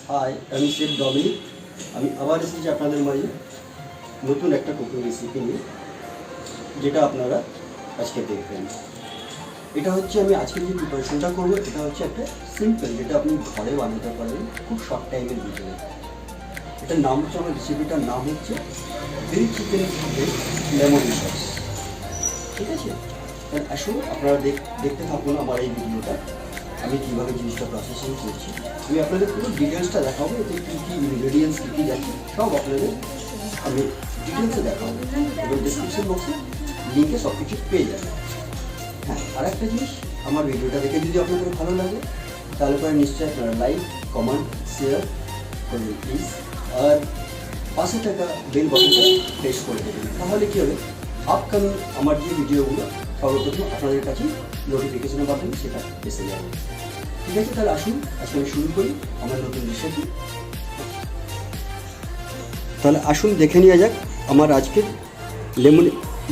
High, আমি chef Dominic. আমি আবার এসেছি আপনাদের মাঝে নতুন একটা কুকিং রেসিপি নিয়ে, যেটা আপনারা আজকে দেখবেন। এটা হচ্ছে আমি আজকে যে প্রিপারেশনটা করবো, এটা হচ্ছে একটা সিম্পল, যেটা আপনি ঘরে বানাতে পারবেন খুব শর্ট টাইমের ভিতরে। এটার নাম হচ্ছে, আমার রেসিপিটার নাম হচ্ছে grill chicken with lemon sauce. ঠিক আছে, তাহলে আসুন আপনারা দেখতে থাকুন আমার এই ভিডিওটা, আমি কীভাবে জিনিসটা প্রসেসিং করছি। আমি আপনাদের পুরো ডিটেলসটা দেখাবো, এতে কী কী ইনগ্রেডিয়েন্টস কী কী যাচ্ছে সব আপনাদের আমি ডিটেলসে দেখাবো, এবং ডিসক্রিপশন বক্সে লিঙ্কে সব কিছু পেয়ে যাবেন। হ্যাঁ, আর একটা জিনিস, আমার ভিডিওটা দেখে যদি আপনাদের ভালো লাগে, তাহলে পরে নিশ্চয়ই আপনারা লাইক, কমেন্ট, শেয়ার করবেন প্লিজ। আর পাশে থাকা বেল বাটনটা প্রেস করে দেবেন, তাহলে কী হবে, আপকামিং আমার যে ভিডিওগুলো সর্বপ্রথম আপনাদের কাছে নোটিফিকেশনের মাধ্যমে সেটা এসে যাবে। ঠিক আছে, তাহলে আসুন আজকে আমি শুরু করি আমার নতুন রেসিপি। তাহলে আসুন দেখে নেওয়া যাক আমার আজকের lemon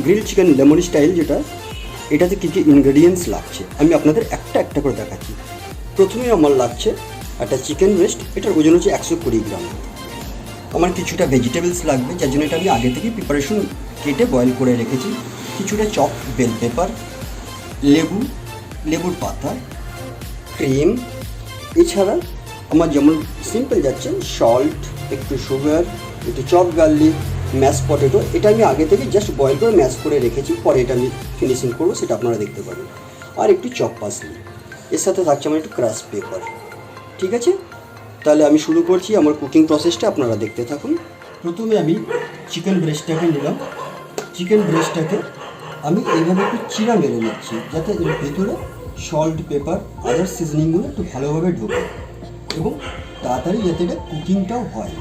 grill chicken lemon style, যেটা এটাতে কী কী ইনগ্রেডিয়েন্টস লাগছে আমি আপনাদের একটা একটা করে দেখাচ্ছি। প্রথমে আমার লাগছে একটা চিকেন ব্রেস্ট, এটার ওজন হচ্ছে 120 গ্রাম। আমার কিছুটা ভেজিটেবলস লাগবে, যার জন্য এটা আমি আগে থেকে প্রিপারেশন কেটে বয়েল করে রেখেছি। কিছুটা চপ বেল পেপার, লেবুর পাতা, ক্রিম, এছাড়া আমার যেমন সিম্পল যাচ্ছে সল্ট, একটু সুগার, একটু চপ গার্লিক, ম্যাশ পটেটো। এটা আমি আগে থেকে জাস্ট বয়েল করে ম্যাশ করে রেখেছি, পরে এটা আমি ফিনিশিং করবো, সেটা আপনারা দেখতে পাবেন। আর একটু চপ পাসলি, এর সাথে থাকছে আমার একটু ক্রাশ পেপার। ঠিক আছে, তাহলে আমি শুরু করছি আমার কুকিং প্রসেসটা, আপনারা দেখতে থাকুন। প্রথমে আমি চিকেন ব্রেস্টটাকে নিলাম। চিকেন ব্রেস্টটাকে আমি এইভাবে একটু চিরা মেরে নিচ্ছি, যাতে এর ভেতরে সল্ট, পেপার, আদার সিজনিংগুলো একটু ভালোভাবে ঢোকে এবং তাড়াতাড়ি যাতে এটা কুকিংটাও হয়।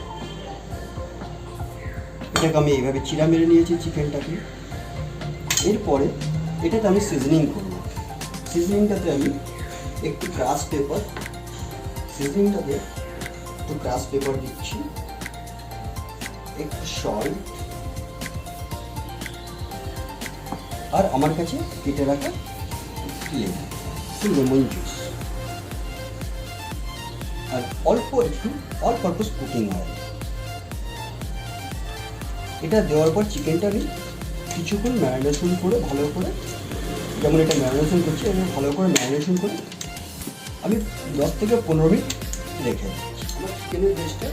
এটাকে আমি এইভাবে চিরা মেরে নিয়েছি চিকেনটাকে। এরপরে এটাতে আমি সিজনিং করব। সিজনিংটাতে আমি একটু ক্রাশ পেপার দিচ্ছি, একটু সল্ট, আর আমার কাছে কেটে রাখা লেমন জুস, আর অল্প একটু অল পারপাস কুকিং অয়েল। এটা দেওয়ার পর চিকেনটা আমি কিছুক্ষণ ম্যারিনেশন করে ভালো করে, যেমন এটা ম্যারিনেশন করছি, আমি ভালো করে ম্যারিনেশন করে আমি 10 থেকে 15 মিনিট রেখে দিচ্ছি। আমার চিকেনের ব্রেস্টটা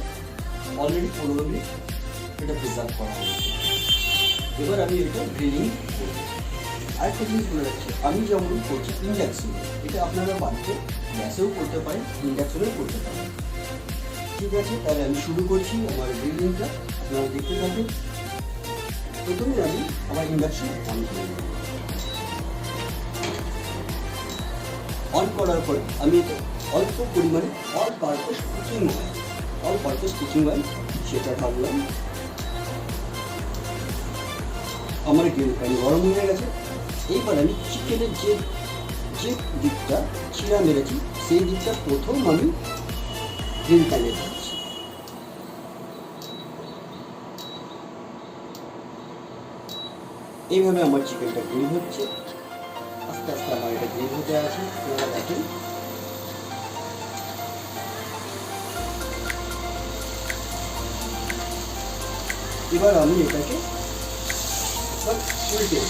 অলরেডি 15 মিনিট এটা প্রিজার্ভ করা হয়েছে। এবার আমি এটা গ্রিলিং করব। আরেকটা জিনিস বলে রাখছি, আমি যেমন করছি ইন্ডাকশন, এটা আপনারা বাড়িতে গ্যাসেও করতে পারেন, ইন্ডাকশনেও করতে পারেন। ঠিক আছে, তাহলে আমি শুরু করছি আমার গ্রিলিংটা, আপনারা দেখতে থাকুন। প্রথমে আমি আমার ইন্ডাকশন অন করব। অন করার পর আমি এটা অল্প পরিমাণে অল পারপাস কুকিং অয়েল সেটা ঢাললাম। আমার গ্রিল প্যান গরম হয়ে গেছে। এইবার আমি চিকেনের যে দিকটা চিরা মেরেছি, সেই দিকটা প্রথম আমি গ্রিল প্যানে দিচ্ছি। এইভাবে আমার চিকেনটা গ্রিল হচ্ছে, আস্তে আস্তে আমার এটা গ্রিল হতে আছে, আপনারা দেখেন। এবার আমি এটাকে উল্টে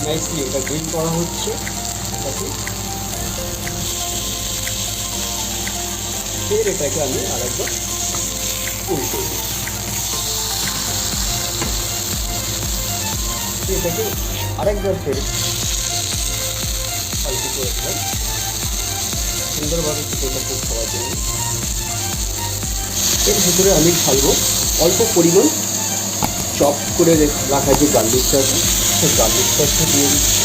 নাইসলি এটা গ্রিল করা হচ্ছে। ফের এটাকে আমি আরেকবার উল্টে এটাকে আরেকবার ফের পাল্টি করে দিলাম, সুন্দরভাবে চিকেনটা খুব খাওয়ার জন্য। এর ভিতরে আমি ঢালবো অল্প পরিমাণ চপ করে রাখা যে গার্লিকটা আছে, সেই গার্লিকটা একটু দিয়ে দিচ্ছি।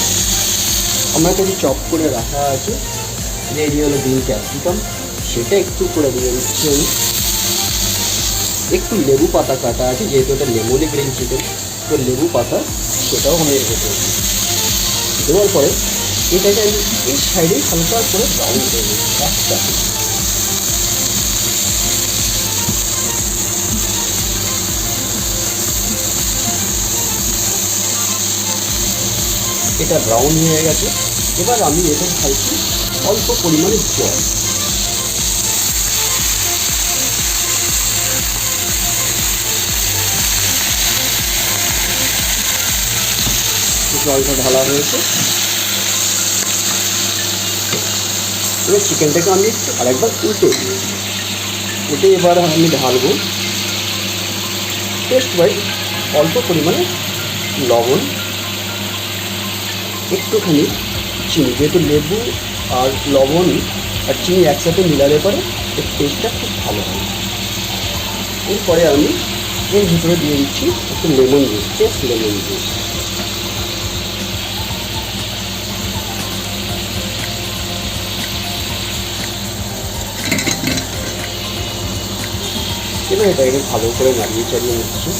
আমার কাছে চপ করে রাখা আছে রেডি হলো গ্রিন ক্যাপসিকাম, সেটা একটু করে দিয়ে দিচ্ছি আমি। একটু লেবু পাতা কাটা আছে, যেহেতু এটা লেমনে গ্রিন চিকেন, তো লেবু পাতা সেটাও আমি এর ভেতরে দিই। দেওয়ার পরে এটাকে আমি এই সাইডে হালকা করে ব্রাউন করে দিই একটা। এটা ব্রাউন হয়ে গেছে, এবার আমি এটা খাইছি অল্প পরিমাণে জল। জলটা ঢালা হয়েছে, এবার চিকেনটাকে আমি আরেকবার উল্টে এবার আমি ঢালবো টেস্ট ওয়াইজ অল্প পরিমাণে লবণ, একটুখানি চিনি, যেহেতু লেবু আর লবণ আর চিনি একসাথে মিলালে পরে এর টেস্টটা খুব ভালো হয়। এরপরে আমি এর ভিতরে দিয়ে দিচ্ছি একটু lemon juice, just lemon juice. এবার এটাকে ভালো করে নাড়িয়ে চাড়িয়ে নিচ্ছি।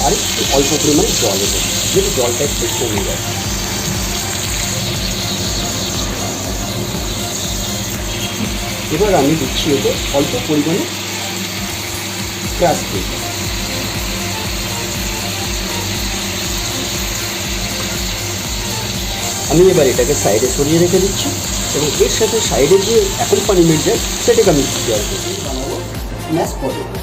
আর একটু অল্প পরিমাণে জল দেবো, যেহেতু জলটা একটু কমে যায়। এবার আমি দিচ্ছি এতে অল্প পরিমাণে ক্রাস্ট পেপার। আমি এবার এটাকে সাইডে সরিয়ে রেখে দিচ্ছি এবং এর সাথে সাইডে যে অ্যাকম্পানিমেন্ট যায় সেটাকে আমি শেয়ার করছি। বানাবো ম্যাশ পটেটো,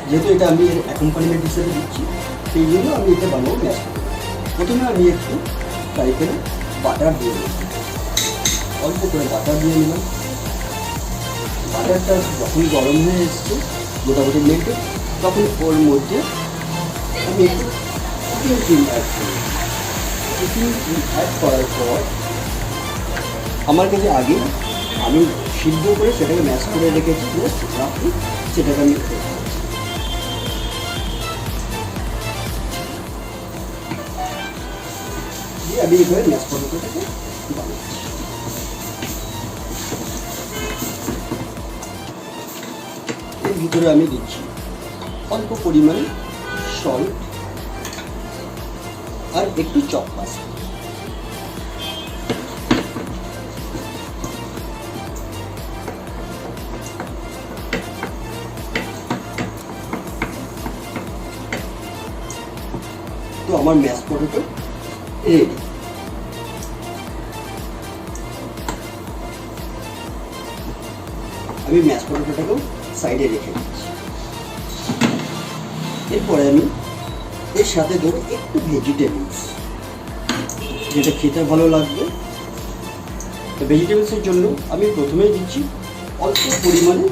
যেহেতু এটা আমি এর অ্যাকম্পানিমেন্ট হিসেবে দিচ্ছি সেই জন্য আমি এটা বানাবো ম্যাশ পটেটো। প্রথমে আমি একটু ফ্রাই প্যানে বাটার দিয়ে দিলাম, অল্প করে বাটার দিয়ে নিলাম। বাটারটা যখন গরম হয়ে এসছে মোটামুটি মেল্টে, তখন ওর মধ্যে আমি একটু কুকিং ক্রিম অ্যাড করি। কুকিং ক্রিম অ্যাড করার পর আমার কাছে আগে আমি সিদ্ধ করে সেটাকে ম্যাশ করে রেখেছি, রাখি সেটাকে আমি দিয়ে আমি এইভাবে ম্যাশ পটেটোটাকে বানাচ্ছি। এর ভিতরে আমি দিচ্ছি অল্প পরিমাণে সল্ট আর একটু চপ পাস্তা। তো আমার ম্যাশ পটেটো রেডি। আমি ম্যাশ পটেটোটাকেও সাইডে রেখে দিচ্ছি। এরপরে আমি এর সাথে দেবো একটু ভেজিটেবলস, যেটা খেতে ভালো লাগবে। তো ভেজিটেবলসের জন্য আমি প্রথমেই দিচ্ছি অল্প পরিমাণে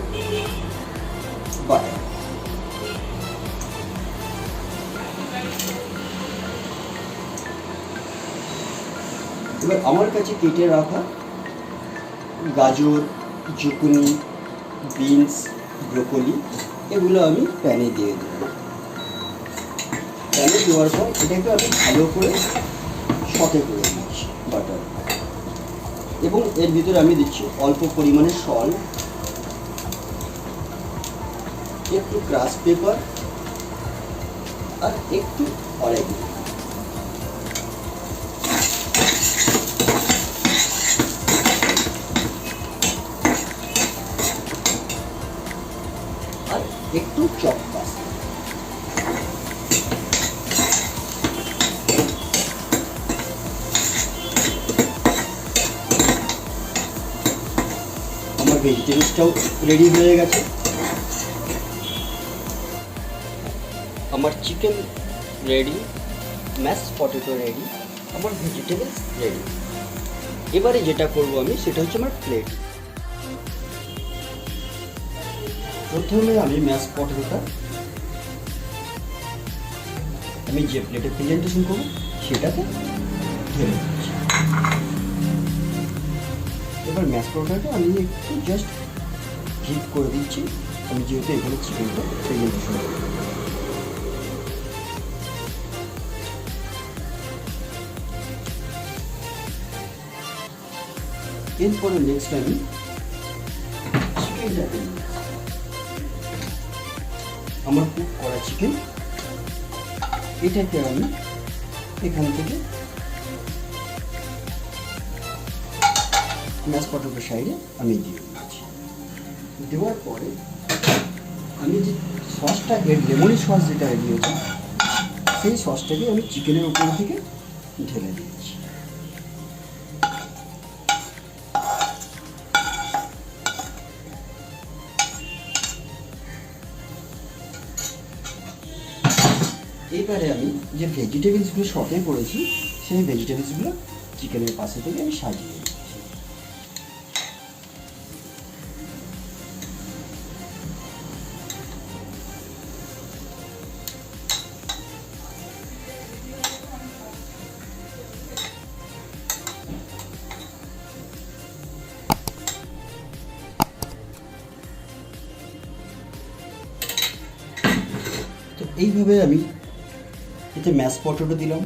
বাটার। এবার আমার কাছে কেটে রাখা গাজর, জুকুনি, বিনস, ব্রোকলি এগুলো আমি প্যানে দিয়ে দেব। প্যানে দেওয়ার পর এটাকে আমি ভালো করে সতে করে দিচ্ছি বাটার, এবং এর ভিতরে আমি দিচ্ছি অল্প পরিমাণে সল্ট, একটু ক্রাশ পেপার আর একটু অরেগনো। আর একটু চপ পাস্তা। আমার ভেজিটেবলসটাও রেডি হয়ে গেছে। আমার chicken ready, mash potato ready, আমার ভেজিটেবলস রেডি। এবারে যেটা করব আমি সেটা হচ্ছে আমার প্লেট। প্রথমে আমি ম্যাশ পটেটোটা আমি যে প্লেটে প্রেজেন্টেশন করবো সেটাতে ঢেলে দিচ্ছি। এবার ম্যাশ পটেটোটা আমি একটু জাস্ট হিট করে দিচ্ছি, আমি যেহেতু এখানে চিকেনটা প্রেজেন্টেশন করবো। এরপরে নেক্সট আমি চিকেনটাকে আমার কুক করা চিকেন এটাকে আমি এখান থেকে ম্যাশ পটেটোর সাইডে আমি দিয়ে দিচ্ছি। দেওয়ার পরে আমি যে সসটা লেমনের সস যেটা এড হয়েছে সেই সসটাকে আমি চিকেনের উপর থেকে ঢেলে দিচ্ছি। এবারে আমি যে ভেজিটেবলসগুলো সটে করেছি সেই ভেজিটেবলসগুলো চিকেনের পাশে থেকে আমি সাজিয়ে দিচ্ছি। তো এইভাবে আমি এতে ম্যাশ পটেটো দিলাম,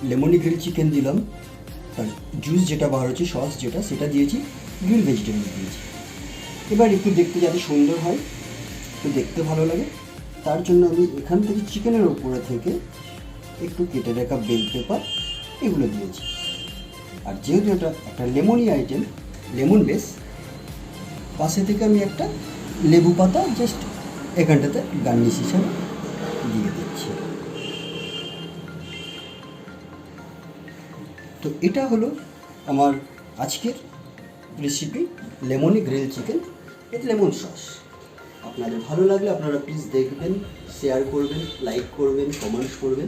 লেমনি গ্রিল চিকেন দিলাম, আর জুস যেটা বার হচ্ছে সস যেটা সেটা দিয়েছি, গ্রিল ভেজিটেবল দিয়েছি। এবার একটু দেখতে যাতে সুন্দর হয়, একটু দেখতে ভালো লাগে, তার জন্য আমি এখান থেকে চিকেনের ওপরে থেকে একটু কেটে রাখা বেল পেপার এগুলো দিয়েছি। আর যেহেতু এটা একটা লেমনি আইটেম, লেমন বেস, পাশে থেকে আমি একটা লেবু পাতা জাস্ট এখানটাতে গার্নিশ হিসাবে দিয়ে দিচ্ছি। তো এটা হলো আমার আজকের recipe, lemony grill chicken with lemon sauce. আপনাদের ভালো লাগলে আপনারা প্লিজ দেখবেন, শেয়ার করবেন, লাইক করবেন, কমেন্টস করবেন,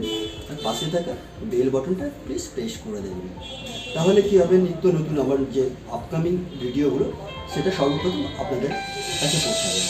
আর পাশে থাকা বেল বাটনটা প্লিজ প্রেস করে দেবেন। তাহলে কী হবে, নিত্য নতুন আমার যে আপকামিং ভিডিওগুলো সেটা সর্বপ্রথম আপনাদের কাছে পৌঁছাবে।